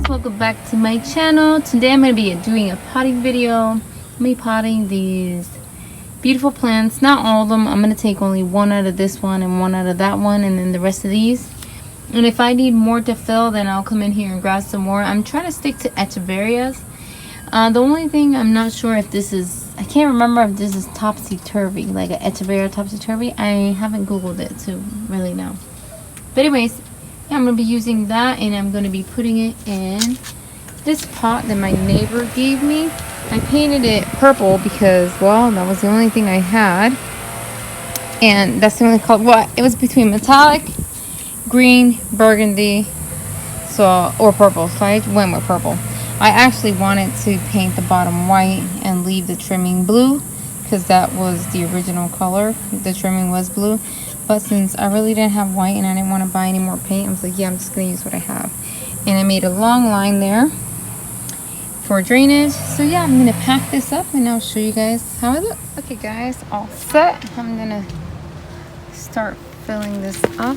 guys, welcome back to my channel. Today I'm going to be doing a potting video. I'm going to be potting these beautiful plants. Not all of them. I'm going to take only one out of this one and one out of that one, and then the rest of these. And if I need more to fill, then I'll come in here and grab some more. I'm trying to stick to echeverias. The only thing I'm not sure if this is, I can't remember if this is topsy-turvy, like an echeveria topsy-turvy. I haven't googled it to really know. But anyways, yeah, I'm going to be using that, and I'm going to be putting it in this pot that my neighbor gave me. I painted it purple because, well, that was the only thing I had. And that's the only color. Well, it was between metallic, green, burgundy, or purple. So I went with purple. I actually wanted to paint the bottom white and leave the trimming blue because that was the original color. The trimming was blue. But since I really didn't have white and I didn't want to buy any more paint, I was like, yeah, I'm just going to use what I have. And I made a long line there for drainage. So yeah, I'm going to pack this up and I'll show you guys how it looks. Okay guys, all set. I'm going to start filling this up.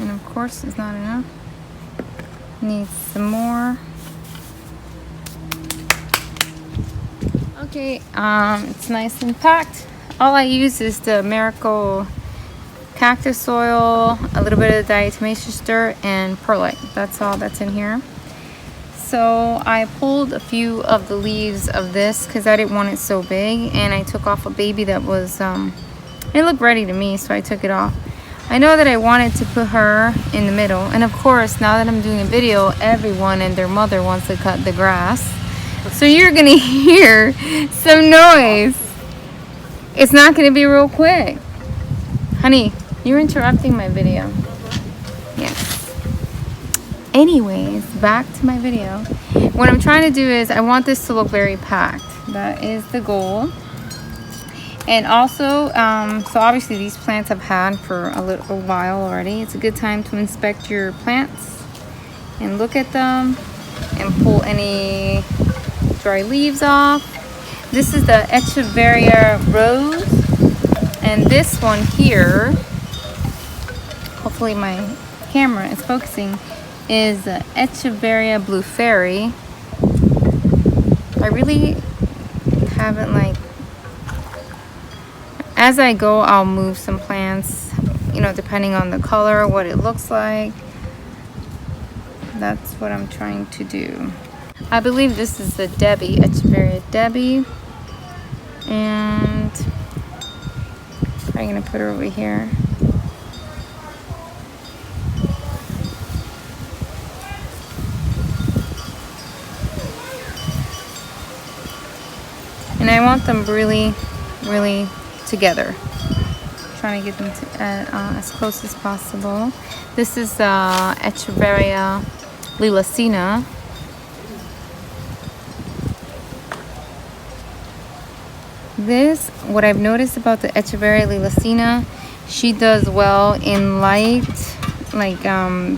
And of course, it's not enough. Needs some more. Okay, it's nice and packed. All I use is the Miracle cactus soil, a little bit of diatomaceous dirt, and perlite. That's all that's in here. So I pulled a few of the leaves of this because I didn't want it so big, and I took off a baby that was, it looked ready to me, so I took it off. I know that I wanted to put her in the middle, and of course, now that I'm doing a video, everyone and their mother wants to cut the grass. So you're gonna hear some noise. It's not going to be real quick. Honey, you're interrupting my video. Yes. Anyways, back to my video. What I'm trying to do is I want this to look very packed. That is the goal. And also, so obviously these plants I've had for a little while already. It's a good time to inspect your plants and look at them and pull any dry leaves off. This is the Echeveria Rose, and this one here, hopefully my camera is focusing, is the Echeveria Blue Fairy. I really haven't, like, as I go, I'll move some plants, you know, depending on the color, what it looks like. That's what I'm trying to do. I believe this is the Debbie, Echeveria Debbie. And I'm gonna put her over here. And I want them really, really together. Trying to get them to, as close as possible. This is Echeveria Lilacina. This, what I've noticed about the Echeveria Lilacina, she does well in light, like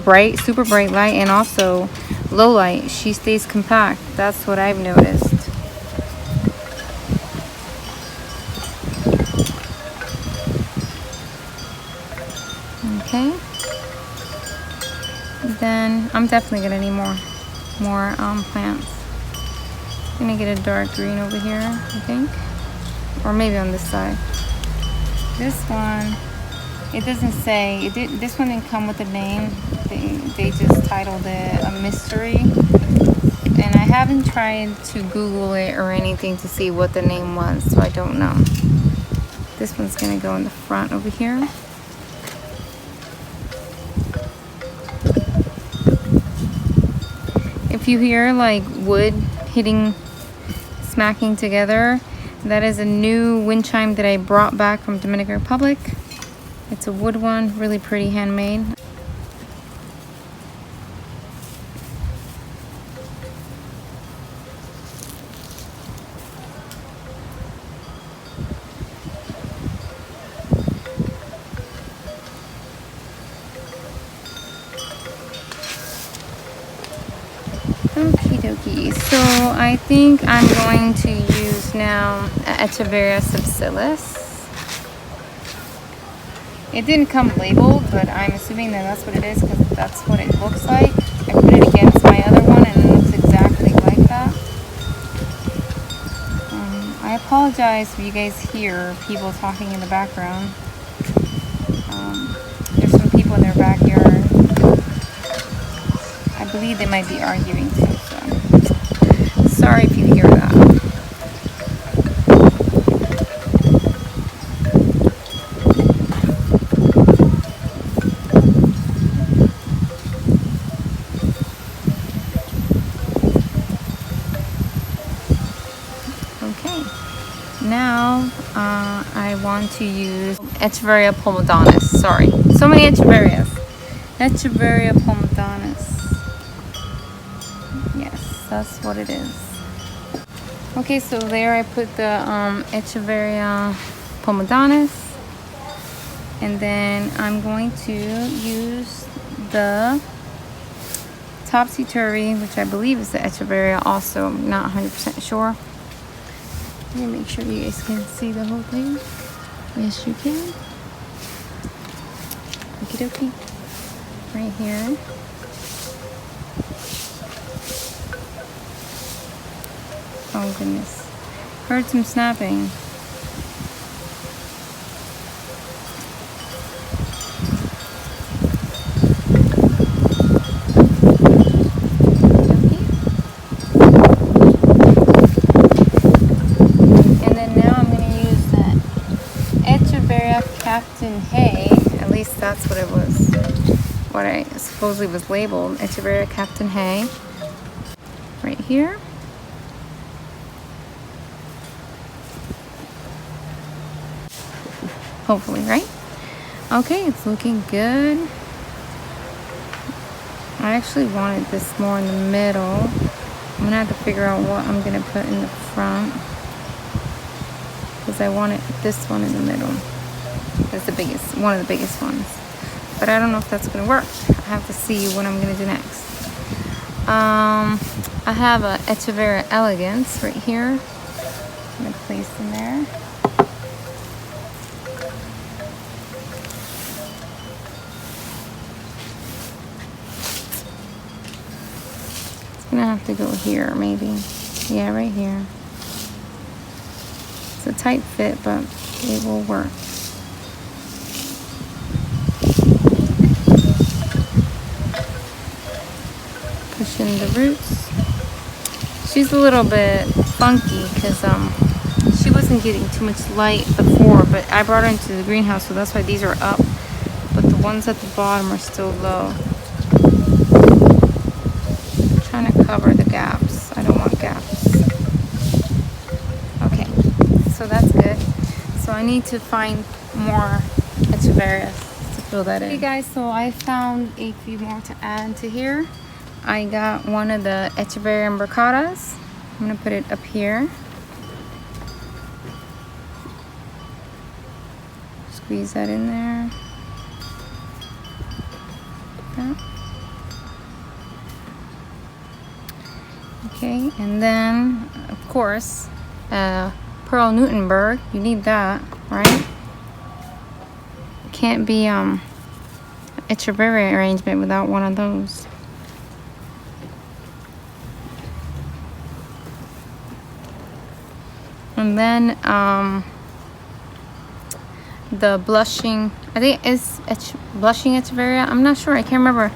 bright, super bright light, and also low light. She stays compact. That's what I've noticed. Okay. Then I'm definitely gonna need more plants. I'm gonna get a dark green over here, I think. Or maybe on this side. This one, it doesn't say, this one didn't come with a name. They just titled it a mystery. And I haven't tried to Google it or anything to see what the name was, so I don't know. This one's gonna go in the front over here. If you hear like wood hitting, smacking together, that is a new wind chime that I brought back from Dominican Republic. It's a wood one, really pretty, handmade. Okie dokie. So I think I'm going to use now Echeveria subtilis. It didn't come labeled, but I'm assuming that that's what it is because that's what it looks like. I put it against apologize if you guys hear people talking in the background. There's some people in their backyard. I believe they might be arguing too, so sorry if you hear that. Okay, now I want to use Echeveria pomadanus. Sorry, so many Echeverias. Echeveria pomadanus. Yes, that's what it is. Okay, so there I put the Echeveria pomadanus, and then I'm going to use the topsy-turvy, which I believe is the Echeveria also. I'm not 100% sure. Let me make sure you guys can see the whole thing. Yes, you can. Okie dokie. Right here. Oh goodness. Heard some snapping. Captain Hay, at least that's what it was, what I supposedly was labeled, Echeveria Captain Hay, right here. Hopefully, right? Okay, it's looking good. I actually wanted this more in the middle. I'm gonna have to figure out what I'm gonna put in the front, because I wanted this one in the middle. That's the biggest, one of the biggest ones. But I don't know if that's gonna work. I have to see what I'm gonna do next. I have a Echeveria Elegance right here. I'm gonna place in there. It's gonna have to go here, maybe. Yeah, right here. It's a tight fit, but it will work. Pushing the roots. She's a little bit funky because she wasn't getting too much light before, but I brought her into the greenhouse, so that's why these are up, but the ones at the bottom are still low. I'm trying to cover the gaps. I don't want gaps. Okay, so that's good. So I need to find more Echeverias to fill that in. Okay guys, so I found a few more to add to here. I got one of the Echeveria imbricatas. I'm gonna put it up here. Squeeze that in there. Yeah. Okay, and then of course, Pearl Newtonberg. You need that, right? Can't be Echeveria arrangement without one of those. And then the blushing, I think it's blushing Echeveria. I'm not sure, I can't remember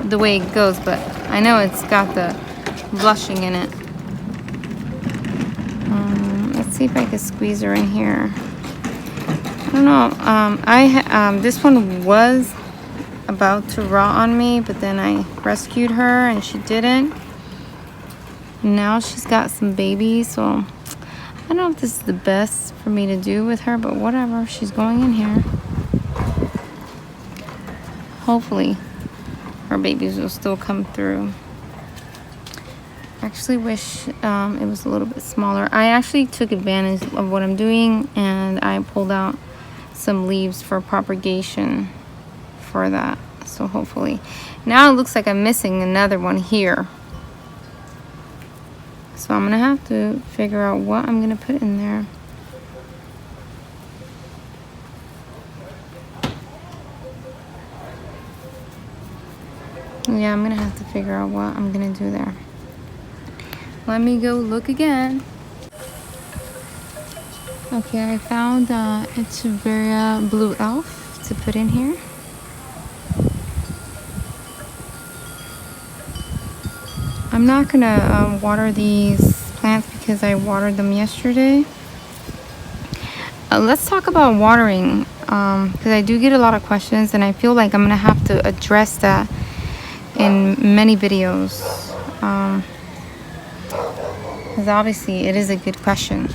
the way it goes, but I know it's got the blushing in it. Let's see if I can squeeze her in here. I don't know. This one was about to rot on me, but then I rescued her and she didn't. Now she's got some babies, so I don't know if this is the best for me to do with her, but whatever. She's going in here. Hopefully her babies will still come through. I actually wish it was a little bit smaller. I actually took advantage of what I'm doing and I pulled out some leaves for propagation for that. So hopefully. Now it looks like I'm missing another one here. So I'm gonna have to figure out what I'm gonna put in there. Yeah, I'm gonna have to figure out what I'm gonna do there. Let me go look again. Okay, I found Echeveria Blue Elf to put in here. I'm not gonna water these plants because I watered them yesterday. Let's talk about watering, because I do get a lot of questions and I feel like I'm gonna have to address that in many videos, because obviously it is a good question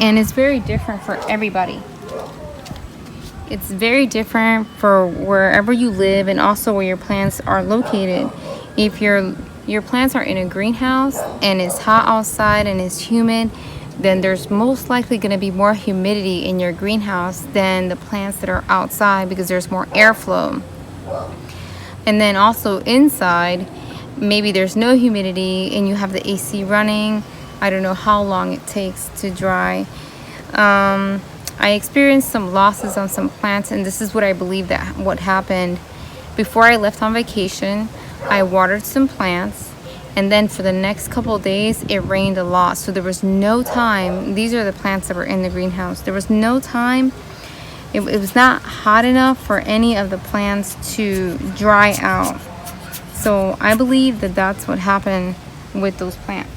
and it's very different for everybody. It's very different for wherever you live and also where your plants are located. If your plants are in a greenhouse and it's hot outside and it's humid, then there's most likely going to be more humidity in your greenhouse than the plants that are outside because there's more airflow. And then also inside, maybe there's no humidity and you have the AC running. I don't know how long it takes to dry. I experienced some losses on some plants, and this is what I believe that what happened. Before I left on vacation, I watered some plants, and then for the next couple of days it rained a lot, so there was no time. These are the plants that were in the greenhouse. There was no time. It was not hot enough for any of the plants to dry out. So I believe that that's what happened with those plants.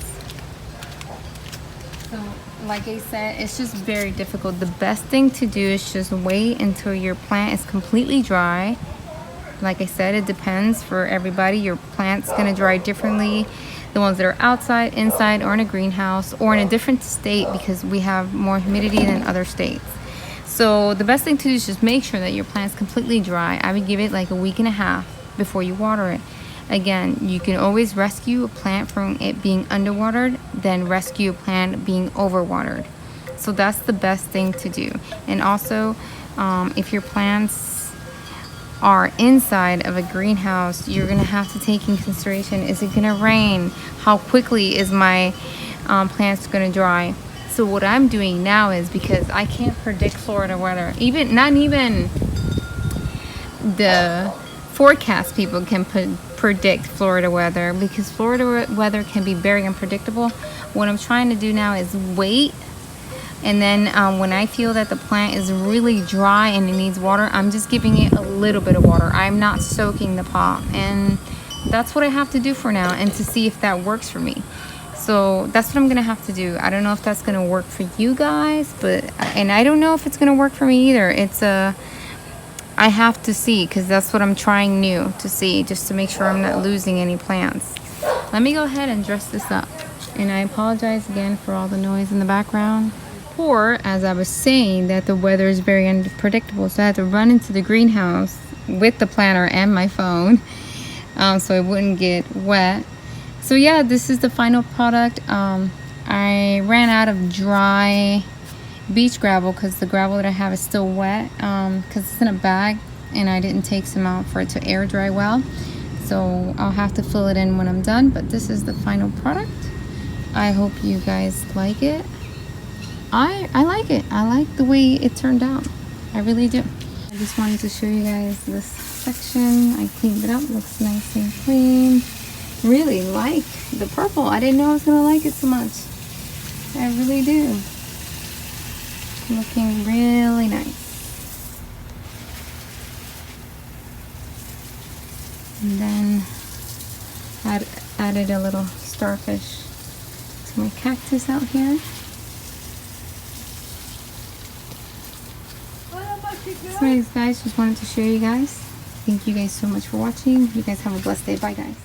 So like I said, it's just very difficult. The best thing to do is just wait until your plant is completely dry. Like I said, it depends for everybody. Your plant's gonna dry differently. The ones that are outside, inside, or in a greenhouse, or in a different state, because we have more humidity than other states. So the best thing to do is just make sure that your plant's completely dry. I would give it like a week and a half before you water it. Again, you can always rescue a plant from it being underwatered, then rescue a plant being overwatered. So that's the best thing to do. And also, if your plants are inside of a greenhouse, you're gonna have to take in consideration, is it gonna rain? How quickly is my plants gonna dry? So what I'm doing now is, because I can't predict Florida weather, not even the forecast people can predict Florida weather, because Florida weather can be very unpredictable. What I'm trying to do now is wait, and then when I feel that the plant is really dry and it needs water, I'm just giving it a little bit of water. I'm not soaking the pot, and that's what I have to do for now, and to see if that works for me. So that's what I'm gonna have to do. I don't know if that's gonna work for you guys, and I don't know if it's gonna work for me either. I have to see, because that's what I'm trying new to see, just to make sure I'm not losing any plants. Let me go ahead and dress this up. And I apologize again for all the noise in the background. Or, as I was saying, that the weather is very unpredictable, so I had to run into the greenhouse with the planter and my phone, so it wouldn't get wet. So yeah, this is the final product. I ran out of dry beach gravel because the gravel that I have is still wet, because it's in a bag and I didn't take some out for it to air dry well. So I'll have to fill it in when I'm done, but this is the final product. I hope you guys like it. I like it. I like the way it turned out. I really do. I just wanted to show you guys this section. I cleaned it up. Looks nice and clean. Really like the purple. I didn't know I was gonna like it so much. I really do. Looking really nice. And then added a little starfish to my cactus out here. So anyways, guys, just wanted to show you guys. Thank you guys so much for watching. You guys have a blessed day. Bye, guys.